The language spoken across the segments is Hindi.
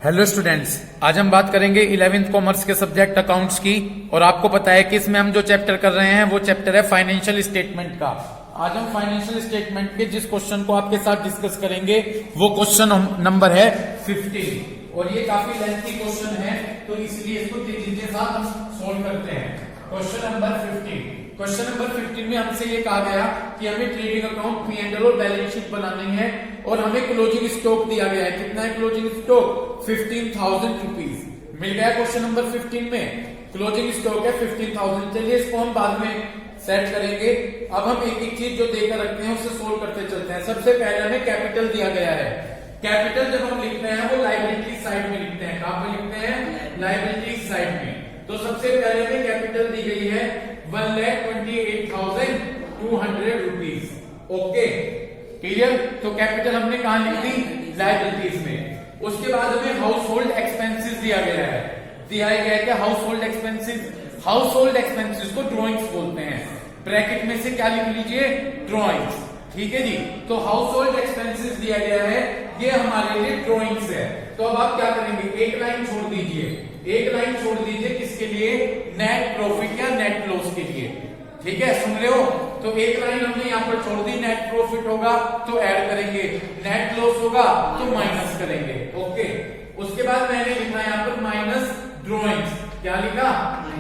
हेलो स्टूडेंट्स, आज हम बात करेंगे 11th कॉमर्स के सब्जेक्ट अकाउंट्स की। और आपको पता है कि इसमें हम जो चैप्टर कर रहे हैं वो चैप्टर है फाइनेंशियल स्टेटमेंट का। आज हम फाइनेंशियल स्टेटमेंट के जिस क्वेश्चन को आपके साथ डिस्कस करेंगे वो क्वेश्चन नंबर है 15 और ये काफी लेंथी क्वेश्चन है, तो इसलिए इसको तेजी के साथ हम सोल्व करते हैं। क्वेश्चन नंबर 15 में हमसे ये कहा गया कि हमें ट्रेडिंग अकाउंट, P&L और बैलेंस शीट बनानी है और हमें क्लोजिंग स्टॉक दिया गया है। कितना है क्लोजिंग स्टॉक? 15,000 रुपीज मिल गया। क्वेश्चन नंबर 15 में क्लोजिंग स्टॉक है 15,000। चलिए इसको हम बाद में सेट करेंगे। अब हम एक एक चीज जो देकर रखते हैं उसे सोल्व करते चलते हैं। सबसे पहले हमें कैपिटल दिया गया है। कैपिटल जब हम लिखते हैं वो लायबिलिटी साइड में लिखते हैं। कहां पे लिखते हैं? लायबिलिटी साइड में। तो सबसे पहले हमें कैपिटल दी गई है 1,28,200 रुपीज। Okay, clear. तो कैपिटल हमने कहां लिख दी? लायबिलिटीज में। उसके बाद हमें हाउस होल्ड एक्सपेंसेस दिया गया है। दिया गया है क्या? House hold expenses. House hold expenses को ड्रॉइंग्स बोलते हैं। ब्रैकेट में से क्या लिख लीजिए? ड्रॉइंग्स। ठीक है जी। तो हाउस होल्ड एक्सपेंसेस दिया गया है, ये हमारे लिए ड्रॉइंग्स है। तो अब आप क्या करेंगे? एक लाइन छोड़ दीजिए। एक लाइन छोड़ दीजिए किसके लिए? नेट प्रॉफिट या नेट लॉस के लिए। ठीक है, सुन रहे हो? तो एक लाइन हमने यहाँ पर छोड़ दी। नेट प्रॉफिट होगा तो ऐड करेंगे, नेट लॉस होगा तो माइनस करेंगे। ओके, उसके बाद मैंने लिखा यहाँ पर माइनस ड्रॉइंग्स। क्या लिखा?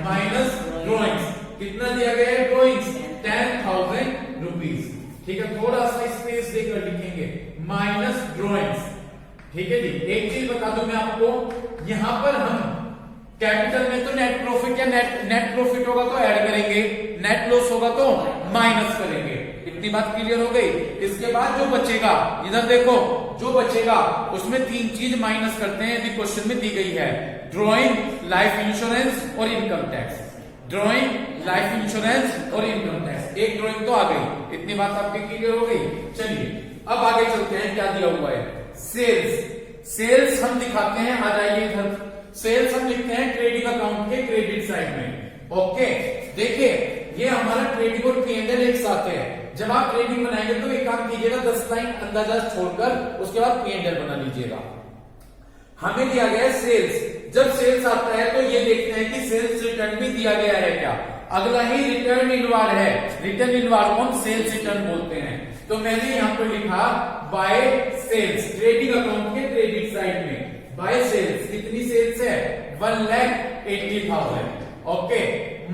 Minus drawings. कितना दिया गया है? Drawings 10,000 rupees. ठीक है, थोड़ा सा स्पेस देकर लिखेंगे माइनस ड्रॉइंग्स। ठीक है जी। एक चीज बता दूं मैं आपको, यहां पर हम कैपिटल में तो नेट प्रॉफिट या नेट प्रॉफिट होगा तो ऐड करेंगे, नेट लॉस होगा तो माइनस करेंगे। इतनी बात क्लियर हो गई। इसके बाद जो बचेगा, इधर देखो, जो बचेगा उसमें तीन चीज माइनस करते हैं। यदि क्वेश्चन में दी गई है ड्रॉइंग, लाइफ इंश्योरेंस और income tax. Drawing, life insurance और इनकम टैक्स। एक ड्रॉइंग तो आ गई। इतनी बात आपकी क्लियर हो गई। चलिए अब आगे चलते हैं। क्या दिया हुआ है? सेल्स। सेल्स हम दिखाते हैं, आ जाइए इधर। सेल्स हम लिखते हैं ट्रेडिंग अकाउंट के क्रेडिट साइड में। ओके, देखिए ये हमारा ट्रेडिंग और P&L एक साथ है। जब आप ट्रेडिंग बनाएंगे तो एक काम कीजिएगा, 10 लाइन अंदाजा छोड़कर उसके बाद P&L बना लीजिएगा। हमें दिया गया है सेल्स। जब सेल्स आता है तो ये देखते हैं कि सेल्स रिटर्न भी दिया गया है क्या। अगला ही रिटर्न इनवार्ड है। रिटर्न इनवार्ड को हम सेल्स रिटर्न बोलते हैं। तो मैंने यहां पर लिखा बाय सेल्स, ट्रेडिंग अकाउंट के क्रेडिट साइड में बाय सेल्स। कितनी सेल्स है? 1,80,000। Okay,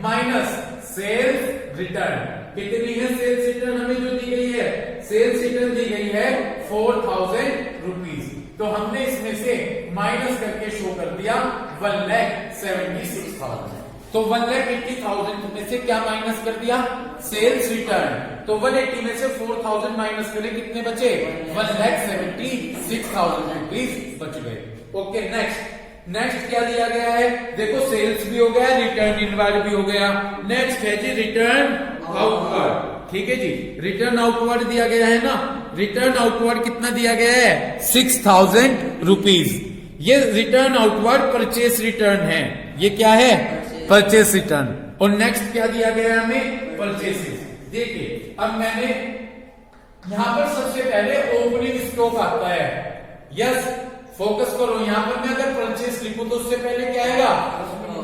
minus sales return. कितनी है सेल्स रिटर्न हमें जो दी गई है? सेल्स रिटर्न दी गई है 4,000 रुपीज। तो हमने इसमें से माइनस करके शो कर दिया 1,76,000। तो 1,80,000 में से क्या माइनस कर दिया? Sales return. तो 180 में से 4,000 माइनस करें, कितने बचे? 1,76,000 रुपीज बच गए। ओके, नेक्स्ट क्या दिया गया है? देखो सेल्स भी हो गया, रिटर्न इनवार्ड भी हो गया। नेक्स्ट है जी रिटर्न आउटवर्ड। ठीक है जी, रिटर्न आउटवर्ड दिया गया है ना। रिटर्न आउटवर्ड कितना दिया गया है? 6,000 रुपीज। ये रिटर्न आउटवर्ड परचेस रिटर्न है। ये क्या है? Purchase return. और नेक्स्ट क्या दिया गया है हमें? परचेसेस। देखिए अब मैंने यहां पर सबसे पहले ओपनिंग स्टॉक आता है। यस, फोकस करो। यहां पर मैं अगर परचेस लिखूं तो उससे पहले क्या आएगा?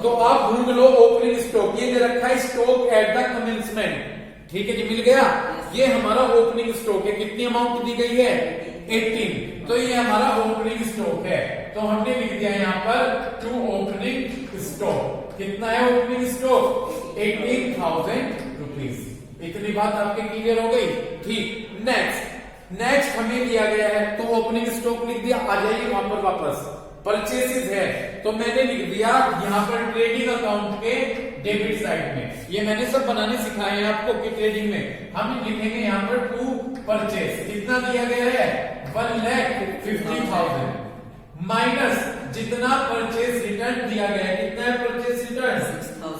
तो आप ढूंढ लो ओपनिंग स्टॉक। ये दे रखा है स्टॉक एट द कमेंसमेंट। ठीक है जी, मिल गया। ये हमारा ओपनिंग स्टॉक है। कितनी अमाउंट दी गई है? 18। तो ये हमारा ओपनिंग स्टॉक है। तो हमने लिख दिया यहां पर टू ओपनिंग स्टॉक। कितना है ओपनिंग स्टॉक? 18,000 रुपीज। इतनी बात आपके क्लियर हो गई? ठीक। नेक्स्ट हमें दिया गया है तो ओपनिंग स्टॉक लिख दिया। आ जाइए वहां पर वापस। परचेसेस है तो मैंने लिख दिया यहां पर ट्रेडिंग अकाउंट के डेबिट साइड में। ये मैंने सब बनाने सिखाए हैं आपको कि ट्रेडिंग में हम लिखेंगे यहां पर टू परचेस। कितना दिया गया है? 1,50,000 माइनस जितना परचेस रिटर्न दिया गया है। कितना है परचेस रिटर्न?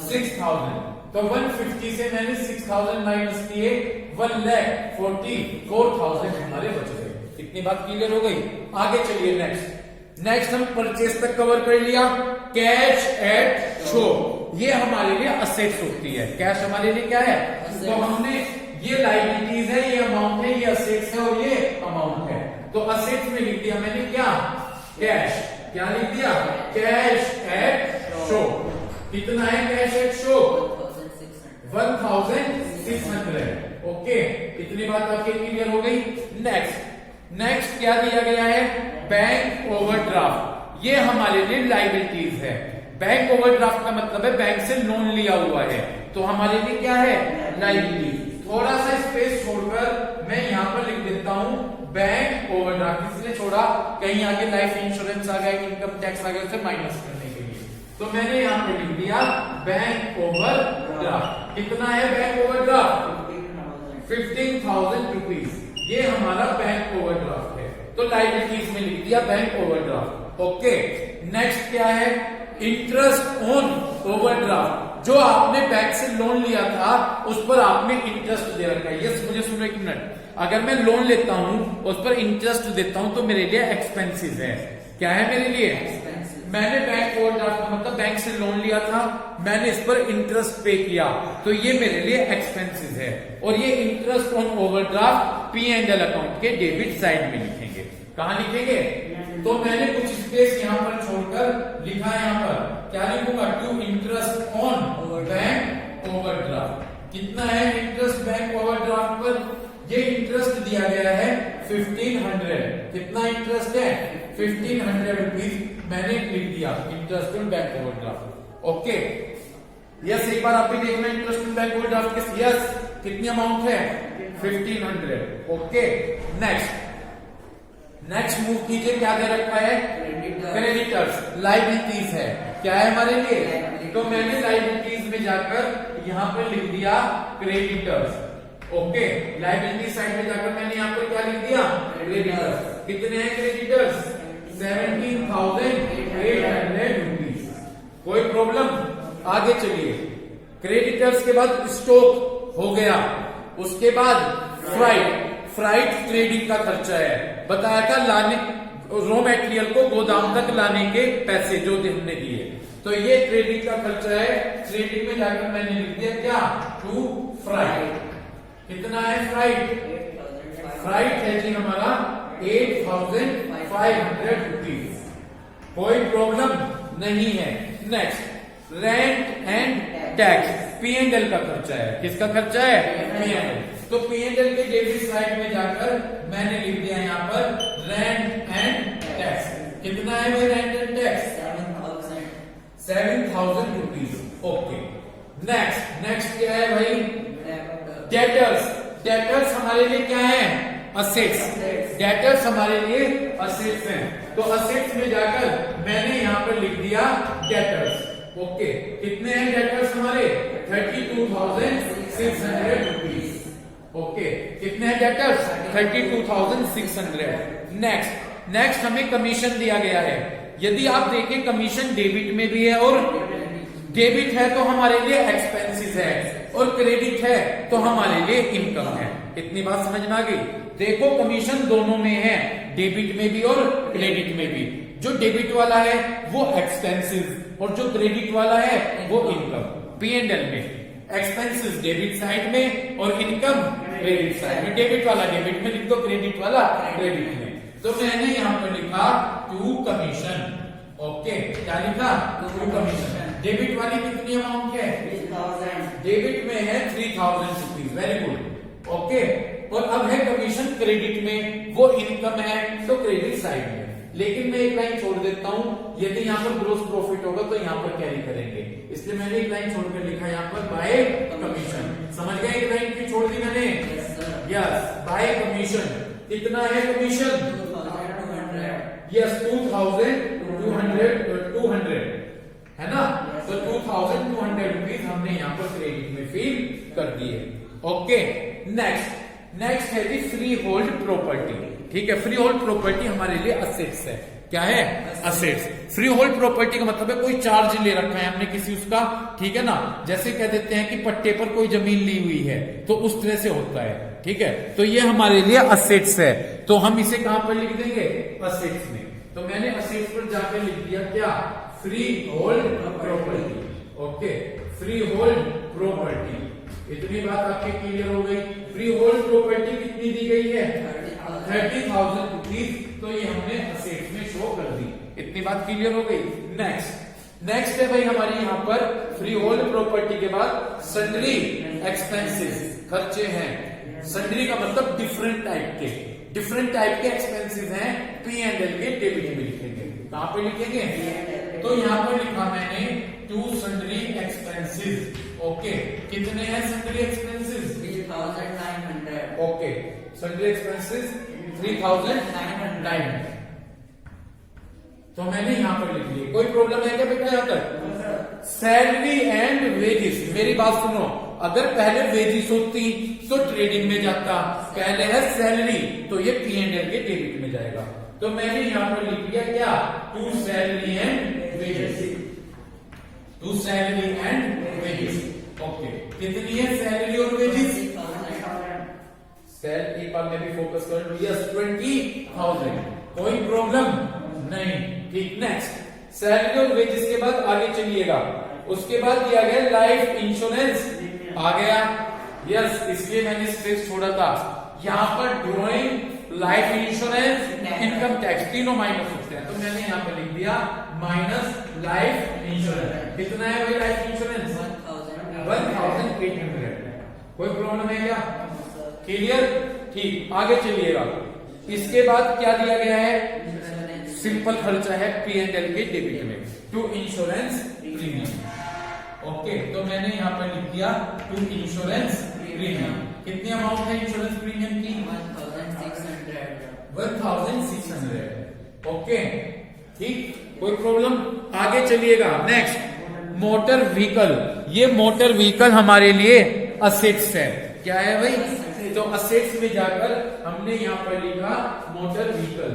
6,000। तो 150 से मैंने 6,000 माइनस किए, 1,44,000 हमारे बच गए। इतनी बात क्लियर हो गई। आगे चलिए नेक्स्ट हम परचेस तक कवर कर लिया। कैश एट शो, ये हमारे लिए असेट्स होती है। कैश हमारे लिए क्या है? तो हमने ये लायबिलिटीज है, ये अमाउंट है, ये असेट्स है और ये अमाउंट है। तो असेट्स में लिख दिया मैंने क्या? कैश। क्या लिख दिया? Cash at show. कितना है कैश एट शो? 1600। ओके, इतनी बात आपके क्लियर हो गई। नेक्स्ट क्या दिया गया है? Bank overdraft. ये हमारे लिए लायबिलिटीज है। बैंक ओवरड्राफ्ट का मतलब है बैंक से लोन लिया हुआ है, तो हमारे लिए क्या है? लायबिलिटी। थोड़ा सा स्पेस छोड़कर मैं यहां पर लिख देता हूं बैंक ओवरड्राफ्ट। इसलिए छोड़ा, कहीं आगे लाइफ इंश्योरेंस आ गया, इनकम टैक्स आ गया, उसे माइनस करने के लिए, तो मैंने यहां पर लिख दिया बैंक ओवरड्राफ्ट। कितना है बैंक ओवरड्राफ्ट? 15,000 रुपीज। ये हमारा बैंक ओवरड्राफ्ट है, तो लायबिलिटीज में लिख दिया बैंक ओवरड्राफ्ट। ओके, नेक्स्ट क्या है? Interest on overdraft. जो आपने बैंक से लोन लिया था उस पर आपने इंटरेस्ट दे रखा है। यस, मुझे सुनो एक मिनट। अगर मैं लोन लेता हूं, उस पर इंटरेस्ट देता हूं, तो मेरे लिए एक्सपेंसिव है। क्या है मेरे लिए? मैंने बैंक ओवरड्राफ्ट का मतलब बैंक से लोन लिया था, मैंने इस पर इंटरेस्ट पे किया, तो ये मेरे लिए एक्सपेंसिव है। और ये interest on overdraft P&L account के डेबिट साइड में लिखेंगे। कहां लिखेंगे? तो मैंने कुछ स्पेस यहां पर छोड़कर लिखा है, यहां पर क्या लिखूंगा? To interest on bank overdraft. कितना है इंटरेस्ट बैंक ओवरड्राफ्ट पर? ये इंटरेस्ट दिया गया है 1500। कितना इंटरेस्ट है? 1500 रुपीज मैंने लिख दिया interest on bank overdraft. Okay, yes, एक बार आप भी देखना इंटरेस्ट ऑन बैंक ओवरड्राफ्ट के। यस, कितनी अमाउंट है? 1500। ओके, नेक्स्ट मूव कीजिए। क्या दे रखा है? क्रेडिटर्स। लायबिलिटीज है। क्या है हमारे लिए? तो मैंने लायबिलिटीज में जाकर यहां पर लिख दिया क्रेडिटर्स। ओके, लायबिलिटी साइड में जाकर मैंने यहां पर क्या लिख दिया? क्रेडिटर्स। कितने हैं क्रेडिटर्स? 17,800 रुपीज। कोई प्रॉब्लम? आगे चलिए। क्रेडिटर्स के बाद स्टॉक हो गया, उसके बाद फ्राइट ट्रेडिंग का खर्चा है। बताया था लाने रॉ मटेरियल को गोदाम तक लाने के पैसे जो हमने दिए, तो ये ट्रेडिंग का खर्चा है। ट्रेडिंग में जाकर मैंने लिख दिया क्या? To freight. कितना है फ्राइट? फ्राइट है जी हमारा 8,500 रुपीज। कोई प्रॉब्लम नहीं है। Next, rent and tax. P&L का खर्चा है। किसका खर्चा है? P&L। तो P&L के डेबिट साइड में जाकर मैंने लिख दिया यहां पर रेंट एंड टैक्स। कितना है भाई rent and tax? 7,000 rupees. Okay, next क्या है भाई? डेटर्स हमारे लिए क्या है? असेट्स। डेटर्स हमारे लिए असेट्स हैं, तो असेट्स में जाकर मैंने यहां पर लिख दिया डेटर्स। ओके, कितने हैं डेटर्स हमारे? 32,600 रुपीज। ओके, कितने हैं डेटर्स? 32,600। नेक्स्ट हमें कमीशन दिया गया है। यदि आप देखें कमीशन डेबिट में भी है, और डेबिट है तो हमारे लिए एक्सपेंसेस है, और क्रेडिट है तो हमारे लिए इनकम है। इतनी बात समझ में आ गई? देखो कमीशन दोनों में है, डेबिट में भी और क्रेडिट में भी। जो डेबिट वाला है वो एक्सपेंसिव, और जो क्रेडिट वाला है वो इनकम। P&L में एक्सपेंसेस डेबिट साइड में और इनकम क्रेडिट साइड में। डेबिट वाला डेबिट में लिख दो, क्रेडिट वाला क्रेडिट में। तो मैंने यहां पर लिखा टू कमीशन। ओके, क्या लिखा? To commission. डेबिट वाली कितनी अमाउंट है? 3,000। डेबिट में है 3,000 रुपीज। Very good. ओके, और अब है कमीशन क्रेडिट में, वो इनकम है तो क्रेडिट साइड में। लेकिन मैं एक लाइन छोड़ देता हूं, यदि यहाँ पर ग्रोस प्रॉफिट होगा तो यहाँ पर कैरी करेंगे, इसलिए मैंने एक लाइन छोड़कर लिखा यहाँ पर बाय कमीशन। समझ गए? एक लाइन की छोड़ दी मैंने। Yes, bye commission. कितना है कमीशन? 200। यस, 2,200 है ना? तो 2,200 रुपीज हमने यहाँ पर क्रेडिट में फिल कर दिए। ओके, नेक्स्ट है जी फ्री होल्ड प्रॉपर्टी। ठीक है, फ्री होल्ड प्रॉपर्टी हमारे लिए असेट्स है। क्या है? असेट्स। फ्री होल्ड प्रॉपर्टी का मतलब है कोई चार्ज ले रखा है हमने किसी उसका, ठीक है ना? जैसे कह देते हैं कि पट्टे पर कोई जमीन ली हुई है, तो उस तरह से होता है। ठीक है, तो ये हमारे लिए असेट्स है, तो हम इसे कहां पर लिख देंगे? असेट्स में। तो मैंने असेट्स पर जाकर लिख दिया क्या? Free hold property. Okay, free hold property. इतनी बात आपकी क्लियर हो गई? फ्री होल्ड प्रॉपर्टी कितनी दी गई है? 30,000 रुपीज। तो ये हमने असेट्स में शो कर दी। इतनी बात क्लियर हो गई। नेक्स्ट है भाई हमारी यहाँ पर फ्री होल्ड प्रॉपर्टी के बाद सन्ड्री एक्सपेंसेस, खर्चे हैं। सन्ड्री का मतलब डिफरेंट टाइप के एक्सपेंसेस हैं, पी एंड एल के डेबिट में लिखेंगे। कहां पे लिखेंगे? तो यहाँ पर लिखा मैंने टू सन्ड्री एक्सपेंसेस। ओके, कितने हैं sundry expenses? 3,900। Okay, sundry expenses 3,900। तो मैंने यहां पर लिख लिया। कोई प्रॉब्लम है क्या बेटा यहां तक? सैलरी एंड वेजेस, मेरी बात सुनो, अगर पहले वेजेस होती तो ट्रेडिंग में जाता, पहले है सैलरी तो ये पी एंड एल के डेबिट में जाएगा। तो मैंने यहां पर लिख दिया क्या? To salary and wages, to salary and wages. Okay, कितनी है सैलरी और वेजेस? सैलरी पर मैं भी फोकस कर, यस 20,000। कोई प्रॉब्लम नहीं, ठीक। नेक्स्ट, सैलरी और वेजेस के बाद आगे चलिएगा। उसके बाद दिया गया लाइफ इंश्योरेंस आ गया, यस, इसलिए मैंने स्पेस छोड़ा था। यहाँ पर drawing, life insurance, income tax तीनों माइनस होते हैं, तो मैंने यहाँ पर लिख दिया माइनस लाइफ इंश्योरेंस। कितना है भाई लाइफ इंश्योरेंस? 1,800। कोई प्रॉब्लम है क्या? क्लियर, ठीक। आगे चलिएगा। इसके बाद क्या दिया गया है? सिंपल खर्चा है पी एंड एल के डेबिट में, टू इंश्योरेंस प्रीमियम। ओके, तो मैंने यहाँ पर लिख दिया टू इंश्योरेंस प्रीमियम। कितनी अमाउंट है इंश्योरेंस प्रीमियम की? 1,600। ओके, ठीक, कोई प्रॉब्लम? आगे चलिएगा। Next, motor vehicle. ये मोटर व्हीकल हमारे लिए असेट्स है। क्या है भाई? तो असेट्स में जाकर हमने यहाँ पर लिखा मोटर व्हीकल।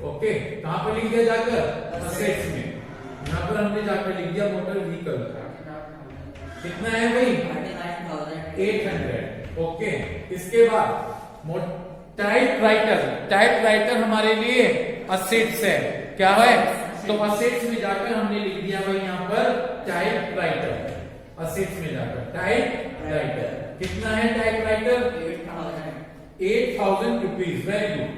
ओके, कहां पर लिख दिया जाकर? असेट्स में। यहां पर हमने जाकर लिख दिया मोटर व्हीकल। कितना है भाई? 800। ओके, इसके बाद टाइपराइटर हमारे लिए असेट्स है। क्या है? तो असेट्स में जाकर हमने लिख दिया भाई यहाँ पर टाइपराइटर। असेट्स में जाकर टाइपराइटर। कितना है टाइपराइटर? 8,000 रुपीज। Very good.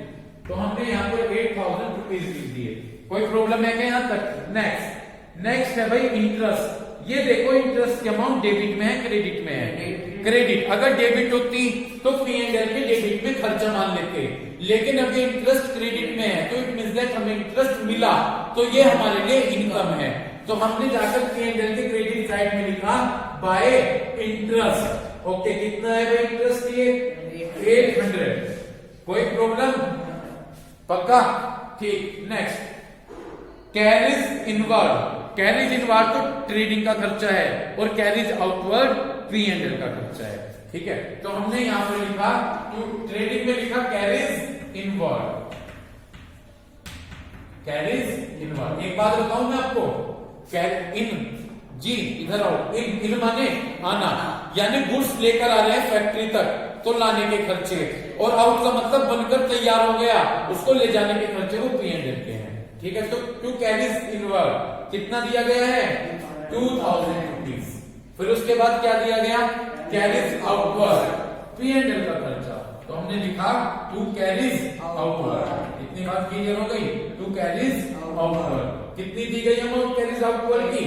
तो हमने यहाँ पर 8,000 रुपीज लिख दिए। कोई प्रॉब्लम है क्या यहाँ तक? नेक्स्ट है भाई इंटरेस्ट। ये देखो, इंटरेस्ट की अमाउंट डेबिट में है, क्रेडिट में है? क्रेडिट। अगर डेबिट होती तो पी एंड एल के डेबिट में खर्चा मान लेते, लेकिन अभी इंटरेस्ट क्रेडिट में है, तो इट मींस दैट हमें इंटरेस्ट मिला, तो ये हमारे लिए इनकम है। तो हमने जाकर पी एंड एल के क्रेडिट साइड में लिखा बाय इंटरेस्ट। ओके, कितना है भाई इंटरेस्ट? ये 800। कोई प्रॉब्लम? पक्का, ठीक। Next, carriage inward. Carriage inward तो ट्रेडिंग का खर्चा है, और carriage outward P and L का खर्चा है। ठीक है, तो हमने यहां पर लिखा, तो ट्रेडिंग में लिखा कैरिज इनवर्ड। Carriage inward. एक बात बताऊं मैं आपको, इन जी इधर आओ, इन माने आना, यानी गुड्स लेकर आ रहे हैं फैक्ट्री तक, तो लाने के खर्चे, और आउट का मतलब बनकर तैयार हो गया, उसको ले जाने के खर्चे वो पी एंड एल के हैं। ठीक है, तो टू कैरिज इनवर्ड कितना दिया गया है? 2,000 रुपीज। फिर उसके बाद क्या दिया गया? Carriage outward, P and L का खर्चा, तो हमने लिखा टू कैरिज आउटवर्ड। इतनी बात क्लियर हो गई? To carriage outward. कितनी दी गई अमाउंट कैरिज आउटवर्ड की?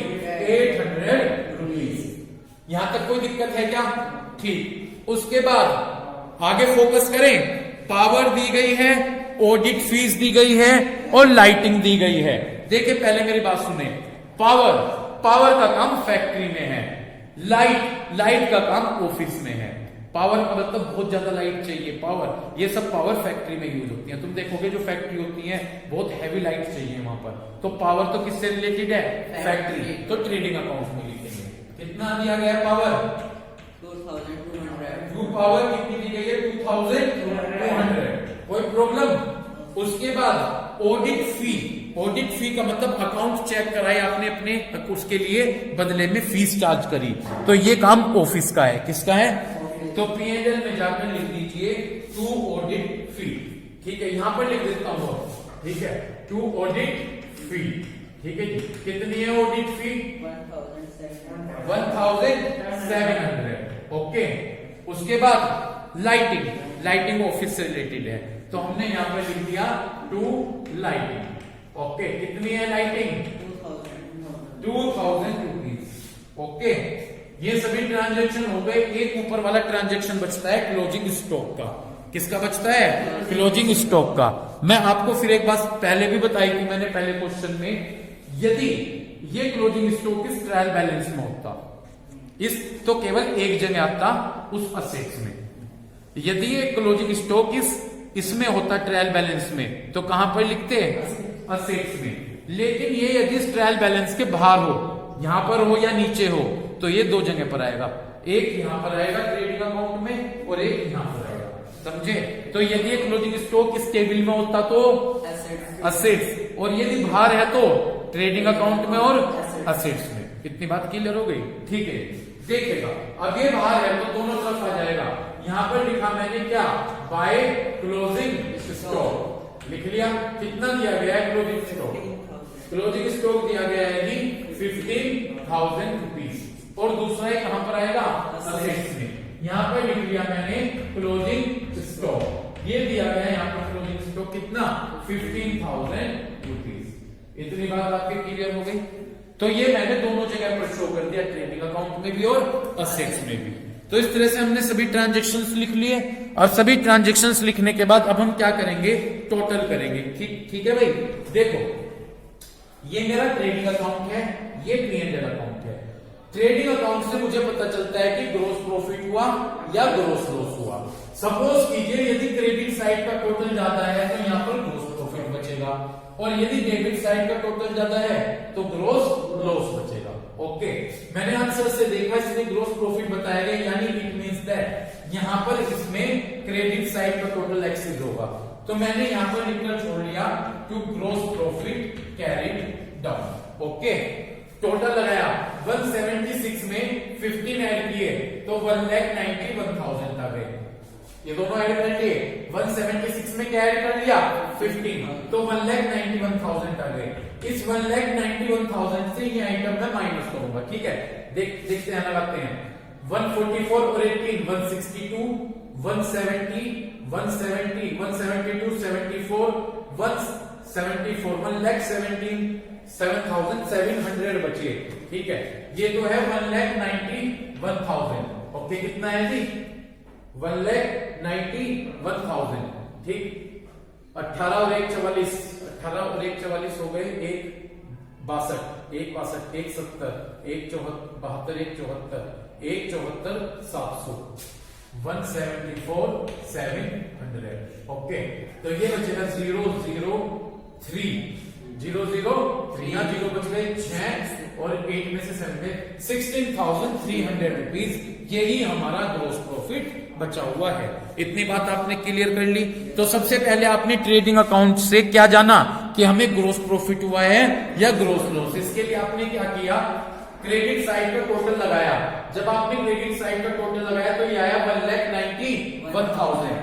800 रुपीज। यहां तक कोई दिक्कत है क्या? ठीक। उसके बाद आगे फोकस करें। पावर दी गई है, ऑडिट फीस दी गई है, और लाइटिंग दी गई है। देखिए पहले मेरी बात सुने। पावर का काम फैक्ट्री में है, लाइट का काम ऑफिस में है। पावर का मतलब बहुत ज्यादा लाइट चाहिए, पावर, ये सब पावर फैक्ट्री में यूज होती है। तुम देखोगे जो फैक्ट्री होती है बहुत हैवी लाइट चाहिए वहां पर, तो पावर तो किससे रिलेटेड है? फैक्ट्री। तो ट्रेडिंग अकाउंट में लिखेंगे। कितना दिया गया है पावर? 2,200। पावर कितनी दी गई है? 2,200। कोई प्रॉब्लम? उसके बाद ऑडिट फी। ऑडिट फी का मतलब अकाउंट चेक कराए आपने अपने, उसके लिए बदले में फीस चार्ज करी, तो ये काम ऑफिस का है। किसका है? तो पी एंड एल में जाकर लिख दीजिए टू ऑडिट फी। ठीक है, यहां पर लिख देता हूं। ठीक है, टू ऑडिट फी। ठीक है जी, कितनी है ऑडिट फी? 1,700। ओके, उसके बाद लाइटिंग ऑफिस से रिलेटेड है, तो हमने यहां पर लिख दिया टू लाइटिंग। ओके, कितनी है लाइटिंग? 2000 रुपीज। ओके, ये सभी ट्रांजैक्शन हो गए। एक ऊपर वाला ट्रांजैक्शन बचता है क्लोजिंग स्टॉक का। किसका बचता है? क्लोजिंग स्टॉक का। मैं आपको फिर एक बात पहले भी बताई थी मैंने पहले क्वेश्चन में, यदि ये क्लोजिंग स्टॉक इस ट्रायल बैलेंस में होता, इस तो केवल एक जगह आता उस असेट्स में। यदि ये क्लोजिंग स्टॉक इसमें होता ट्रायल बैलेंस में, तो कहां पर लिखते हैं? असेट्स में। लेकिन ये यदि इस ट्रायल बैलेंस के बाहर हो, यहां पर हो या नीचे हो, तो ये दो जगह पर आएगा। एक यहां पर आएगा ट्रेडिंग अकाउंट में और एक यहां पर आएगा, समझे? तो यदि एक क्लोजिंग स्टॉक इस टेबल में होता तो असेट्स, और यदि बाहर है तो ट्रेडिंग अकाउंट में और असेट्स में। इतनी बात क्लियर हो गई? ठीक है, देखिएगा अब ये बाहर है तो दोनों तरफ आ जाएगा। यहां पर लिखा मैंने क्या? बाय क्लोजिंग स्टॉक लिख लिया। कितना दिया गया है क्लोजिंग स्टॉक? क्लोजिंग स्टॉक दिया गया है जी 15,000 रुपीज। और दूसरा कहां पर आएगा? असेट्स में। यहां पर लिख लिया मैंने क्लोजिंग स्टॉक, ये दिया गया है यहां पर क्लोजिंग स्टॉक कितना? 15,000 रुपीज। इतनी बात आपके क्लियर हो गई? तो ये मैंने दोनों जगह पर शो कर दिया, ट्रेडिंग अकाउंट में भी और असेट्स में भी। तो इस तरह से हमने सभी ट्रांजैक्शंस लिख लिए, और सभी ट्रांजैक्शंस लिखने के बाद अब हम क्या करेंगे? टोटल करेंगे। ठीक है भाई, देखो ये मेरा ट्रेडिंग अकाउंट है, ये P&L अकाउंट है। ट्रेडिंग अकाउंट से मुझे पता चलता है कि ग्रोस प्रॉफिट हुआ या ग्रोस लॉस हुआ। सपोज कीजिए यदि क्रेडिट साइड का टोटल ज्यादा है तो यहाँ पर ग्रोस प्रॉफिट बचेगा, और यदि डेबिट साइड का टोटल ज्यादा है तो ग्रोस लॉस बचेगा। ओके, मैंने आंसर से देखा इसमें ग्रोस प्रॉफिट बताया गया, यानी इट मींस दैट यहाँ पर इसमें क्रेडिट साइड का टोटल एक्सीड होगा। तो मैंने यहाँ पर लिखना छोड़ लिया to gross profit carried down. Okay, total लगाया 176 में 15 ऐड किए तो 1,91,000 आ गए। ये दोनों ऐड कर लिए, 176 में क्या ऐड कर लिया? 15, तो 1,91,000 आ गए। इस 1,91,000 से ये आइटम मैं माइनस करूंगा। ठीक है, देखते हैं, लगाते हैं। 144 और 18 162, 170, 170, 172, 74, 174, 1,17,700 बचे। ठीक है, ये तो है 1,91,000। ओके, कितना है जी? 1,91,000। ठीक, 18 और 1 44, 18 और 1 44 हो गए। 1 62, 1 62, 1 70, 1 72, 1 74, 1 74, 700, 174,700। ओके, तो ये बचेगा 003, 003, यहाँ 0 बच गए 6 और 8 में से 7 गए, 16,300 रुपीज। यही हमारा ग्रोस प्रॉफिट बचा हुआ है। इतनी बात आपने क्लियर कर ली। तो सबसे पहले आपने ट्रेडिंग अकाउंट से क्या जाना कि हमें ग्रोस प्रॉफिट हुआ है या ग्रोस लॉस। इसके लिए आपने क्या किया? क्रेडिट साइड का टोटल लगाया। जब आपने क्रेडिट साइड का टोटल लगाया तो ये आया 1,91,000।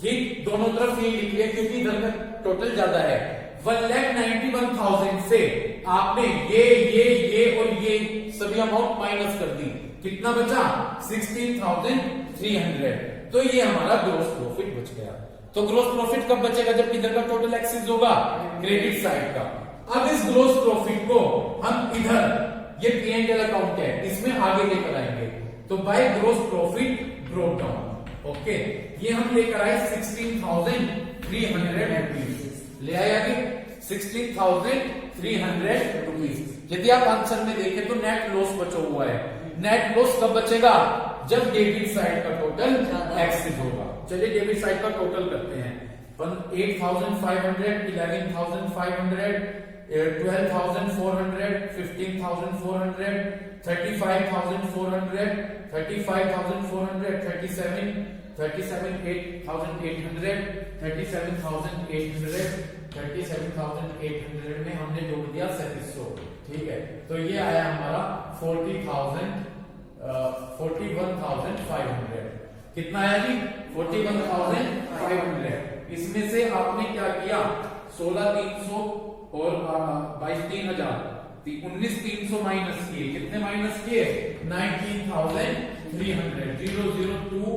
ठीक, दोनों तरफ ये लिख लिया क्योंकि इधर का टोटल ज्यादा है। 1,91,000 से आपने ये और ये सभी अमाउंट माइनस कर दी। कितना बचा? 16,300। तो ये हमारा ग्रोस प्रॉफिट बच गया। तो ग्रोस प्रॉफिट कब बचेगा? जब इधर का टोटल एक्सेस होगा क्रेडिट साइड का। अब इस ग्रोस प्रॉफिट को हम इधर, ये P&L अकाउंट है, इसमें आगे लेकर आएंगे। तो by gross profit brought down. Okay, ये हम लेकर आए 16,300 रुपीज। ले आया कि 16,300 रुपीज। यदि आप आंसर में देखें तो नेट लॉस बचा हुआ है। नेट लॉस कब बचेगा? जब डेबिट साइड का टोटल एक्सेस होगा। चलिए डेबिट साइड का टोटल करते हैं। 8,500, 11,500, 12,400, 15,400, 35,400, 35,400, 37,800, 37,800, 37,800 में हमने जोड़ दिया 3700। ठीक है, तो ये आया हमारा 41,500। कितना आया जी? 41,500। इसमें से आपने क्या किया? 16,300 और 22,300, 19,300 माइनस किए। कितने माइनस किए? 19,300।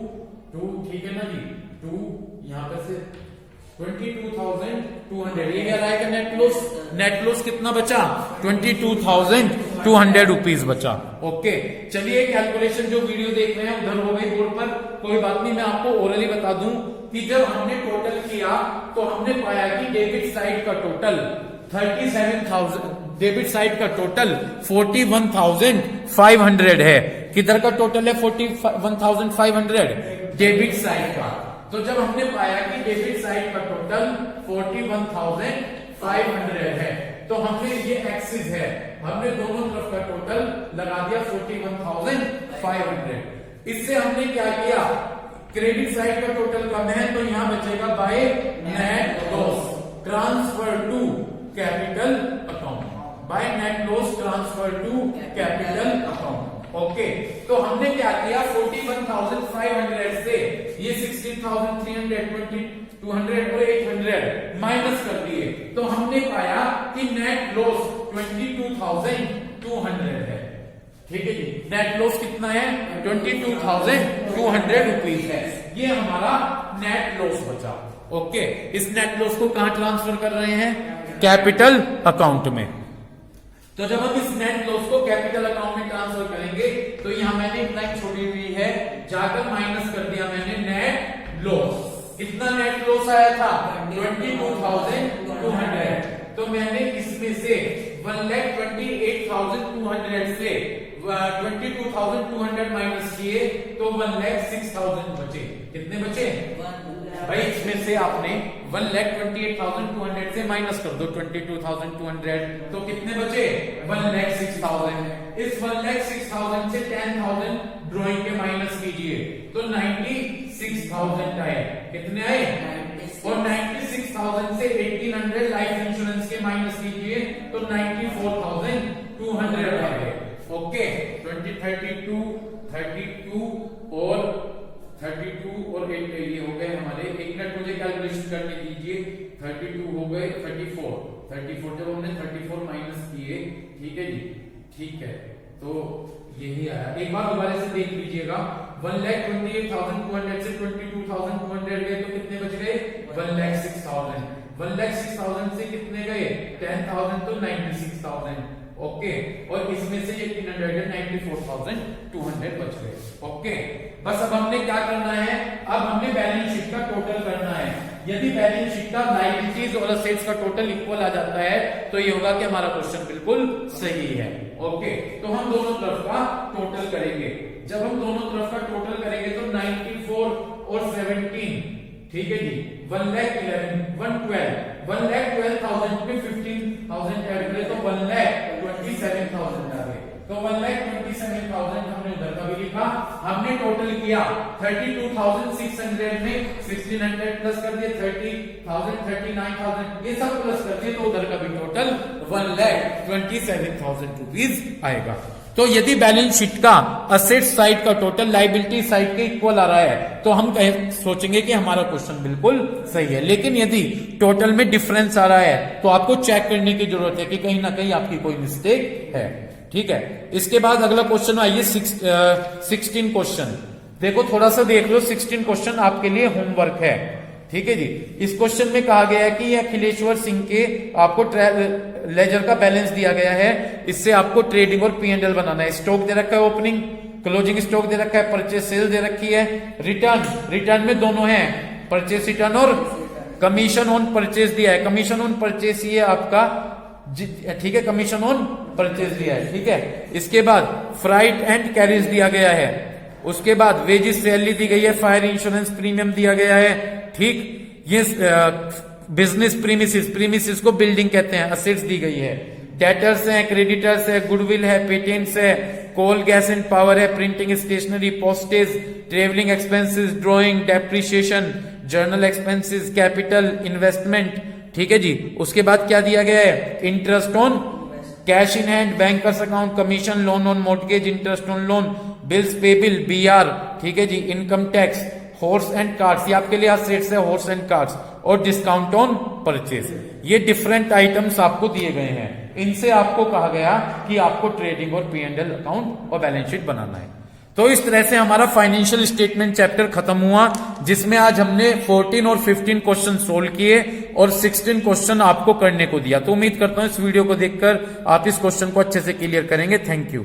002, ठीक है ना जी? 2 यहां पर से 22,200। ये क्या आएगा नेट लॉस? नेट लॉस कितना बचा? 22,200 रुपीज बचा। ओके, चलिए कैलकुलेशन जो वीडियो देख रहे हैं उधर हो गई बोर्ड पर, कोई बात नहीं, मैं आपको ओरली बता दूं कि जब हमने टोटल किया तो हमने पाया कि डेबिट साइड का टोटल 37,000, डेबिट साइड का टोटल 41,500 है। किधर का टोटल है? 41,500 डेबिट साइड का। तो जब हमने पाया कि डेबिट साइड का टोटल 41,500 है तो हमने ये एक्सिस है, हमने दोनों तरफ का टोटल लगा दिया 41,500। इससे हमने क्या किया? क्रेडिट साइड का टोटल कम है तो यहां बचेगा by net loss transfer to capital account, by net loss transfer to capital account. Okay, तो हमने क्या किया? 41,500 से ये 16,320, 200 और 800 माइनस कर दिए तो हमने पाया कि नेट लॉस 22,200 है। ठीक है जी, नेट लॉस कितना है? 22,200 रुपीज है। ये हमारा नेट लॉस बचा। ओके, इस नेट लॉस को कहां ट्रांसफर कर रहे हैं? कैपिटल अकाउंट में। तो जब हम इस नेट लॉस को कैपिटल अकाउंट में ट्रांसफर करेंगे तो यहां मैंने इतना छोड़ी हुई है, जाकर माइनस कर दिया मैंने नेट लॉस। कितना नेट लॉस आया था? 22,200। तो मैंने इसमें से 1,28,200 से 22,200 माइनस किए तो 1,06,000 बचे। कितने बचे भाई? इसमें से आपने 1,28,200 से माइनस कर दो 22,200 तो कितने बचे? 1,06,000। इस 1,06,000 से 10,000 ड्रॉइंग के माइनस कीजिए तो 96,000 आए। कितने आए? और 96,000 से 1,800 लाइफ इंश्योरेंस के माइनस कीजिए तो 94,200 आए। ओके, 32 और 8 ये हो गए हमारे। एक मिनट मुझे कैलकुलेशन करने दीजिए। 32 हो गए 34 जब हमने 34 माइनस किए, ठीक है जी, ठीक है, तो यही आया। एक बार दोबारा से देख लीजिएगा, 1,28,200 से 22,200 गए तो कितने बच गए? 1,06,000। 1,06,000 से कितने गए? 10,000 तो 96,000। ओके, और इसमें से 94,200 बच गए। ओके, बस अब हमने क्या करना है? अब हमने बैलेंस शीट का टोटल करना है। यदि बैलेंस शीट का लायबिलिटीज और असेट्स का टोटल इक्वल आ जाता है तो ये होगा कि हमारा क्वेश्चन बिल्कुल सही है। ओके, तो हम दोनों तरफ का टोटल करेंगे। जब हम दोनों तरफ का टोटल करेंगे तो 94 और 17, ठीक है जी, 1,12,000 में 15,000 ऐड करें तो 1,27,000 आ गए। तो 1,27,000 हमने उधर का भी लिखा। हमने टोटल किया 32,600 में 1,600 प्लस कर दिए, 30,000, 39,000 ये सब प्लस कर दिए तो उधर का भी टोटल 1,27,000 रुपीज आएगा। तो यदि बैलेंस शीट का असेट साइड का टोटल लायबिलिटी साइड के इक्वल आ रहा है तो हम सोचेंगे कि हमारा क्वेश्चन बिल्कुल सही है। लेकिन यदि टोटल में डिफरेंस आ रहा है तो आपको चेक करने की जरूरत है कि कहीं ना कहीं आपकी कोई मिस्टेक है। ठीक है, इसके बाद अगला क्वेश्चन आइए 16 क्वेश्चन। देखो थोड़ा सा देख लो, 16 क्वेश्चन आपके लिए होमवर्क है। ठीक है जी, इस क्वेश्चन में कहा गया है कि अखिलेश्वर सिंह के आपको लेजर का बैलेंस दिया गया है, इससे आपको ट्रेडिंग और P&L बनाना है। स्टॉक दे रखा है, ओपनिंग क्लोजिंग स्टॉक दे रखा है, परचेज सेल दे रखी है, रिटर्न में दोनों है, परचेज रिटर्न और कमीशन ऑन परचेज दिया है। कमीशन ऑन परचेज ये आपका, ठीक है, कमीशन ऑन परचेज दिया है। ठीक है, इसके बाद फ्राइट एंड कैरीज दिया गया है, उसके बाद वेजेस सैलरी दी गई है, फायर इंश्योरेंस प्रीमियम दिया गया है। ठीक, ये बिजनेस प्रीमिसिस को बिल्डिंग कहते हैं, असेट्स दी गई है, डेटर्स है, क्रेडिटर्स है, गुडविल है, पेटेंट्स है, कोल गैस एंड पावर है, printing stationery, postage, travelling expenses, drawing, depreciation, journal expenses, capital investment. ठीक है जी, उसके बाद क्या दिया गया है? Interest on cash in hand, bankers account, commission, loan on mortgage, interest on loan, bills payable, BR। ठीक है जी, income tax, horse and cards, ये आपके लिए असेट्स है, हॉर्स एंड कार्ड्स, और डिस्काउंट ऑन परचेज। ये डिफरेंट आइटम्स आपको दिए गए हैं, इनसे आपको कहा गया कि आपको ट्रेडिंग और P&L अकाउंट और बैलेंस शीट बनाना है। तो इस तरह से हमारा फाइनेंशियल स्टेटमेंट चैप्टर खत्म हुआ, जिसमें आज हमने 14 और 15 क्वेश्चन सोल्व किए और 16 क्वेश्चन आपको करने को दिया। तो उम्मीद करता हूं इस वीडियो को देखकर आप इस क्वेश्चन को अच्छे से क्लियर करेंगे। Thank you.